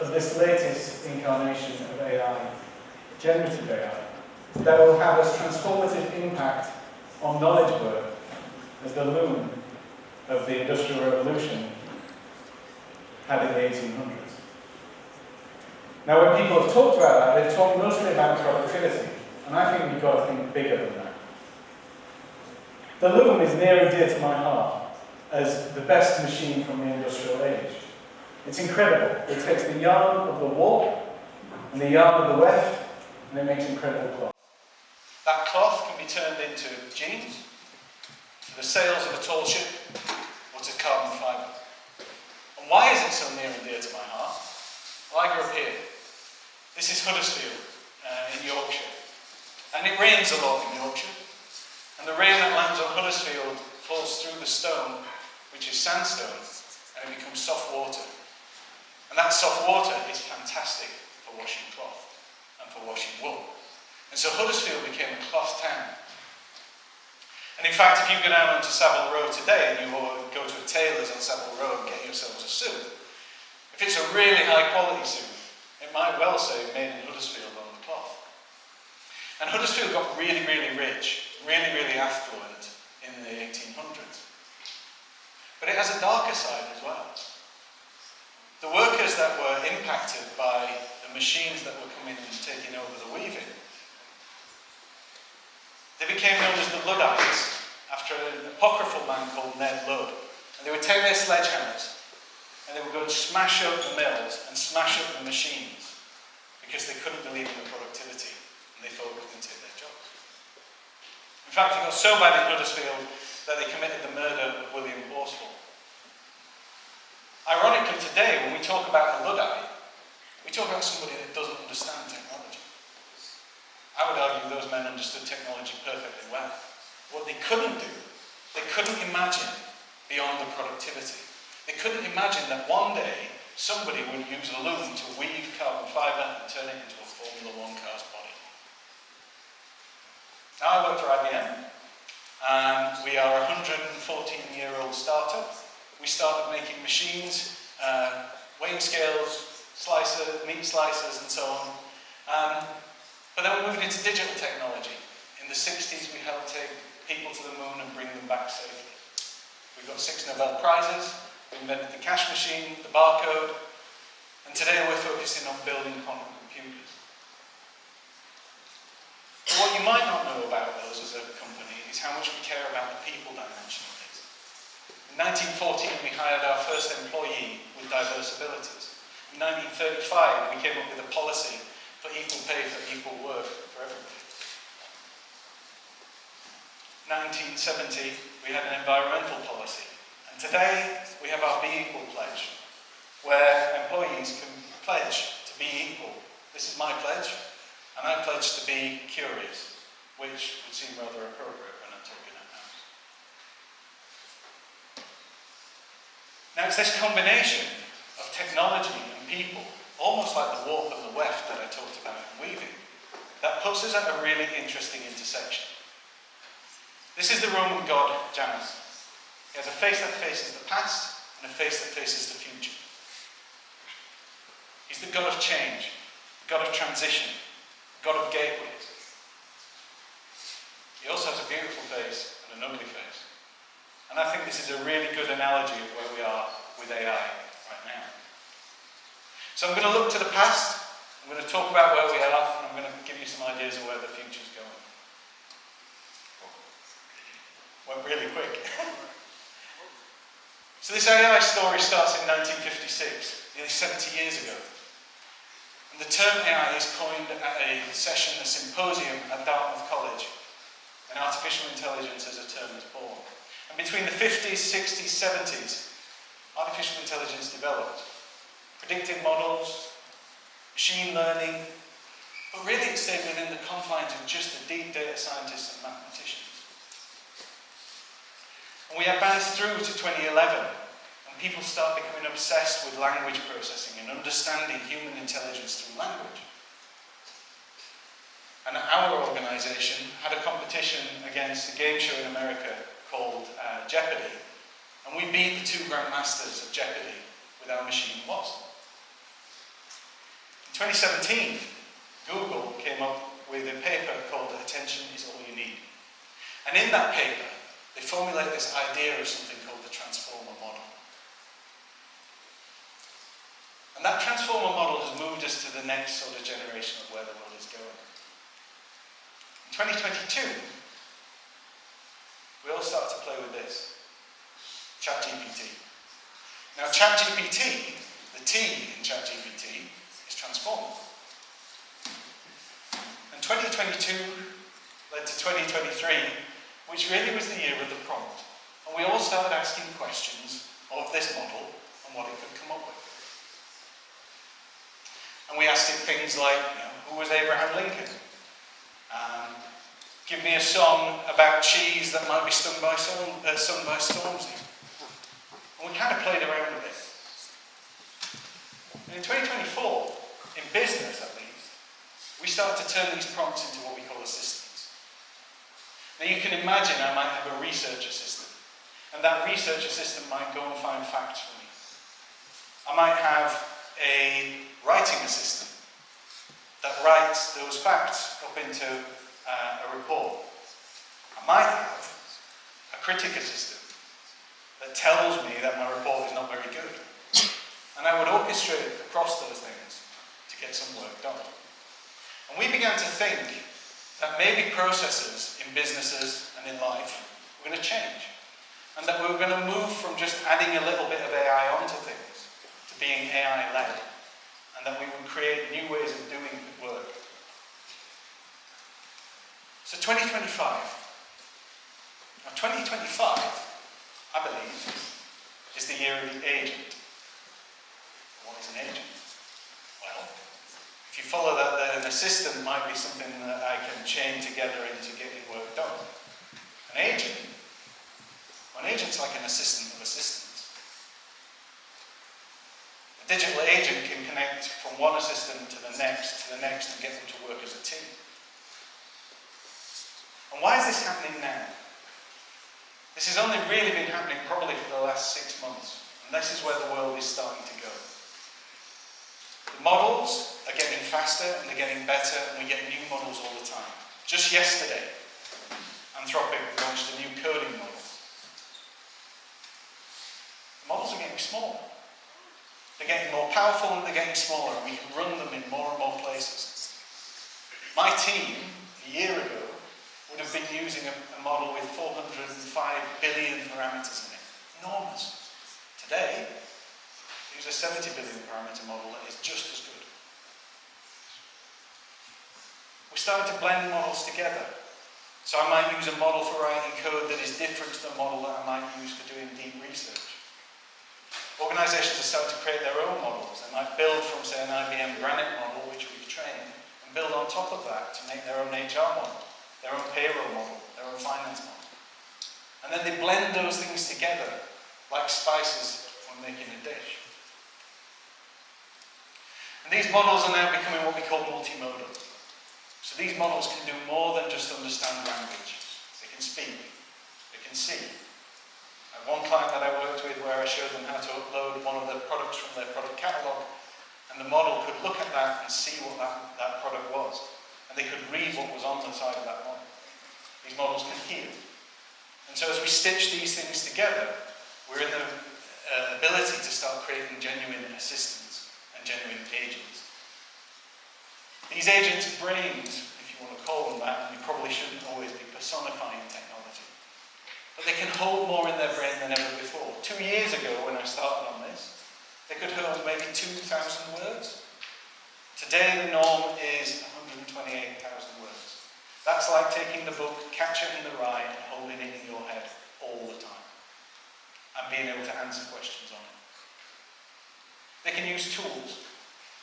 of this latest incarnation of AI, generative AI, that will have as transformative impact on knowledge work as the loom of the Industrial Revolution had in the 1800s. Now, when people have talked about that, they've talked mostly about productivity, and I think we've got to think bigger than that. The loom is near and dear to my heart as the best machine from the industrial age. It's incredible. It takes the yarn of the wool and the yarn of the weft, and it makes incredible cloth. That cloth can be turned into jeans, to the sails of a tall ship, or to carbon fibre. And why is it so near and dear to my heart? Well, I grew up here. This is Huddersfield in Yorkshire. And it rains a lot in Yorkshire. And the rain that lands on Huddersfield falls through the stone, which is sandstone, and it becomes soft water. And that soft water is fantastic for washing cloth and for washing wool. And so Huddersfield became a cloth town. And in fact, if you go down onto Savile Row today and you go to a tailor's on Savile Row and get yourselves a suit, if it's a really high quality suit, it might well say made in Huddersfield on the cloth. And Huddersfield got really, really rich, really, really affluent in the 1800s. But it has a darker side as well. The workers that were impacted by the machines that were coming and taking over the weaving, they became known as the Luddites, after an apocryphal man called Ned Ludd. And they would take their sledgehammers and they would go and smash up the mills and smash up the machines because they couldn't believe in the productivity and they thought it was going to take their jobs. In fact, it got so bad in Huddersfield that they committed the murder of William Horsfall. Ironically, today, when we talk about a Luddite, we talk about somebody that doesn't understand technology. I would argue those men understood technology perfectly well. What they couldn't do, they couldn't imagine beyond the productivity. They couldn't imagine that one day somebody would use a loom to weave carbon fibre and turn it into a Formula One car's body. Now I work for IBM, and we are a 114-year-old startup. We started making machines, weighing scales, meat slicers, and so on. But then we moved into digital technology. In the 60s, we helped take people to the moon and bring them back safely. We got 6 Nobel Prizes. We invented the cash machine, the barcode, and today we're focusing on building quantum computers. But what you might not know about us as a company is how much we care about the people dimension of it. In 1914, we hired our first employee with diverse abilities. In 1935, we came up with a policy for equal pay for equal work for everybody. 1970, we had an environmental policy. And today, we have our Be Equal pledge, where employees can pledge to be equal. This is my pledge, and I pledge to be curious, which would seem rather appropriate when I'm talking at house. Now, it's this combination of technology and people, almost like the warp and the weft that I talked about in weaving, that puts us at a really interesting intersection. This is the Roman god Janus. He has a face that faces the past and a face that faces the future. He's the god of change, the god of transition, the god of gateways. He also has a beautiful face and an ugly face. And I think this is a really good analogy of where we are with AI right now. So I'm going to look to the past, I'm going to talk about where we are, and I'm going to give you some ideas of where the future's going. Went really quick. So this AI story starts in 1956, nearly 70 years ago. And the term AI is coined at a session, a symposium at Dartmouth College. And artificial intelligence as a term was born. And between the 50s, 60s, 70s, artificial intelligence developed. Predictive models, machine learning, but really it stayed within the confines of just the deep data scientists and mathematicians. And we advanced through to 2011, and people start becoming obsessed with language processing and understanding human intelligence through language. And our organisation had a competition against a game show in America called Jeopardy, and we beat the 2 grandmasters of Jeopardy with our machine Watson. 2017, Google came up with a paper called Attention is All You Need. And in that paper, they formulate this idea of something called the transformer model. And that transformer model has moved us to the next sort of generation of where the world is going. In 2022, we all start to play with this, ChatGPT. Now ChatGPT, the T in ChatGPT, is transformer. And 2022 led to 2023, which really was the year of the prompt. And we all started asking questions of this model and what it could come up with. And we asked it things like, who was Abraham Lincoln? Give me a song about cheese that might be sung by Stormzy. And we kind of played around with it. And in 2024, in business at least, we started to turn these prompts into what we call assistants. Now you can imagine I might have a research assistant, and that research assistant might go and find facts for me. I might have a writing assistant that writes those facts up into a report. I might have a critic assistant that tells me that my report is not very good. And I would orchestrate across those things to get some work done. And we began to think that maybe processes in businesses and in life were going to change. And that we were going to move from just adding a little bit of AI onto things to being AI-led. And that we would create new ways of doing work. So 2025. Now 2025, I believe, is the year of the agent. What is an agent? Well, if you follow that, then an assistant might be something that I can chain together into getting work done. An agent's like an assistant of assistants. A digital agent can connect from one assistant to the next, and get them to work as a team. And why is this happening now? This has only really been happening probably for the last 6 months. And this is where the world is starting to go. The models are getting faster and they're getting better, and we get new models all the time. Just yesterday, Anthropic launched a new coding model. The models are getting smaller. They're getting more powerful and they're getting smaller, and we can run them in more and more places. My team, a year ago, would have been using a model with 405 billion parameters in it. Enormous. Today, we use a 70 billion parameter model that is just as good. We started to blend models together. So I might use a model for writing code that is different to the model that I might use for doing deep research. Organizations are starting to create their own models. They might build from, say, an IBM Granite model, which we've trained, and build on top of that to make their own HR model, their own payroll model, their own finance model. And then they blend those things together like spices when making a dish. And these models are now becoming what we call multimodal. So these models can do more than just understand language. They can speak, they can see. I had one client that I worked with where I showed them how to upload one of the products from their product catalogue, and the model could look at that and see what that product was. And they could read what was on the side of that model. These models can hear. And so as we stitch these things together, we're in the ability to start creating genuine assistants and genuine agents. These agents' brains, if you want to call them that, and you probably shouldn't always be personifying technology, but they can hold more in their brain than ever before. 2 years ago, when I started on this, they could hold maybe 2,000 words. Today, the norm is 128,000 words. That's like taking the book Catcher in the Rye and holding it in your head all the time, and being able to answer questions on it. They can use tools.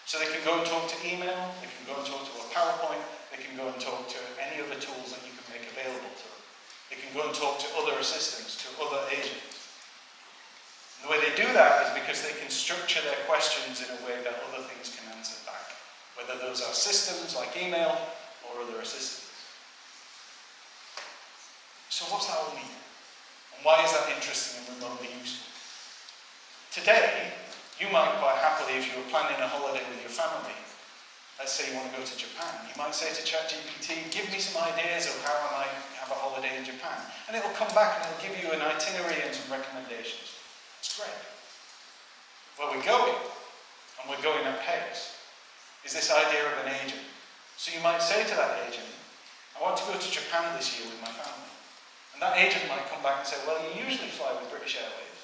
So they can go and talk to email, they can go and talk to a PowerPoint, they can go and talk to any other tools that you can make available to them. They can go and talk to other assistants, to other agents. And the way they do that is because they can structure their questions in a way that other things can answer back, whether those are systems like email or other assistants. So what's that all mean? And why is that interesting and remotely useful? Today, you might quite happily, if you were planning a holiday with your family, let's say you want to go to Japan, you might say to ChatGPT, give me some ideas of how I might have a holiday in Japan. And it'll come back and it'll give you an itinerary and some recommendations. It's great. Where we're going, and we're going at pace, is this idea of an agent. So you might say to that agent, I want to go to Japan this year with my family. And that agent might come back and say, well, you usually fly with British Airways.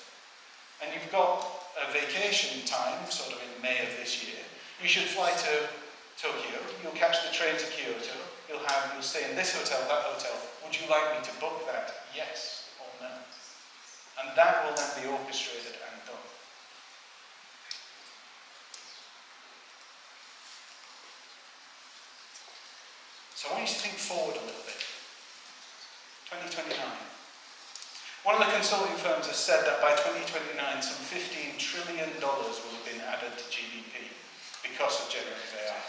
And you've got a vacation time, sort of in May of this year. You should fly to Tokyo. You'll catch the train to Kyoto. You'll stay in this hotel, that hotel. Would you like me to book that? Yes or no? And that will then be orchestrated and done. So I want you to think forward a little bit. 2029. One of the consulting firms has said that by 2029, some $15 trillion will have been added to GDP because of generative AI.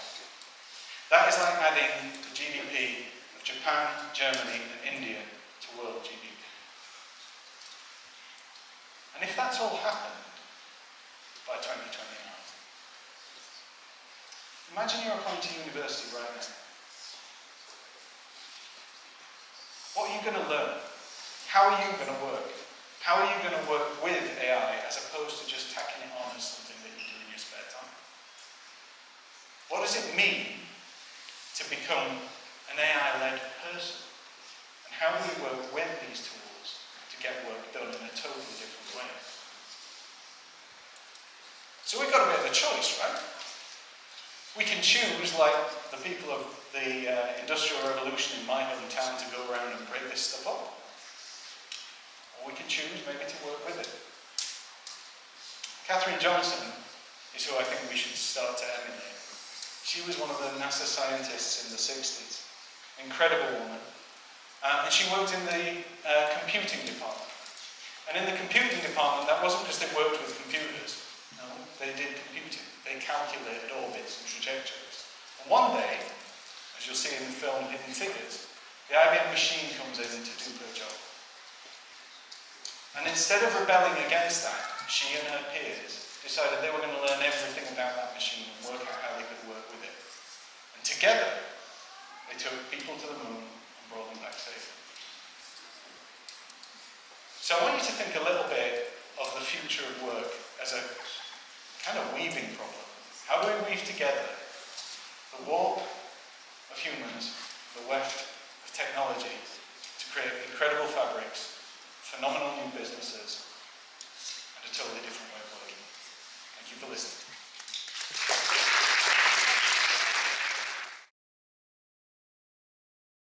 That is like adding the GDP of Japan, Germany, and India to world GDP. And if that's all happened by 2029, imagine you're applying to university right now. What are you going to learn? How are you going to work? How are you going to work with AI as opposed to just tacking it on as something that you do in your spare time? What does it mean to become an AI-led person? And how do we work with these tools to get work done in a totally different way? So we've got a bit of a choice, right? We can choose, like the people of the Industrial Revolution in my hometown, to go around and break this stuff up. Or we can choose maybe to work with it. Katherine Johnson is who I think we should start to emulate. She was one of the NASA scientists in the 60s. Incredible woman. And she worked in the computing department. And in the computing department, that wasn't because they worked with computers. No, they did computing. They calculated orbits and trajectories. And one day, as you'll see in the film Hidden Figures, the IBM machine comes in to do her job. And instead of rebelling against that, she and her peers decided they were going to learn everything about that machine and work out how they could work with it. And together, they took people to the moon and brought them back safely. So I want you to think a little bit of the future of work as a kind of weaving problem. How do we weave together the warp of humans, the weft of technology, to create incredible fabrics, phenomenal new businesses,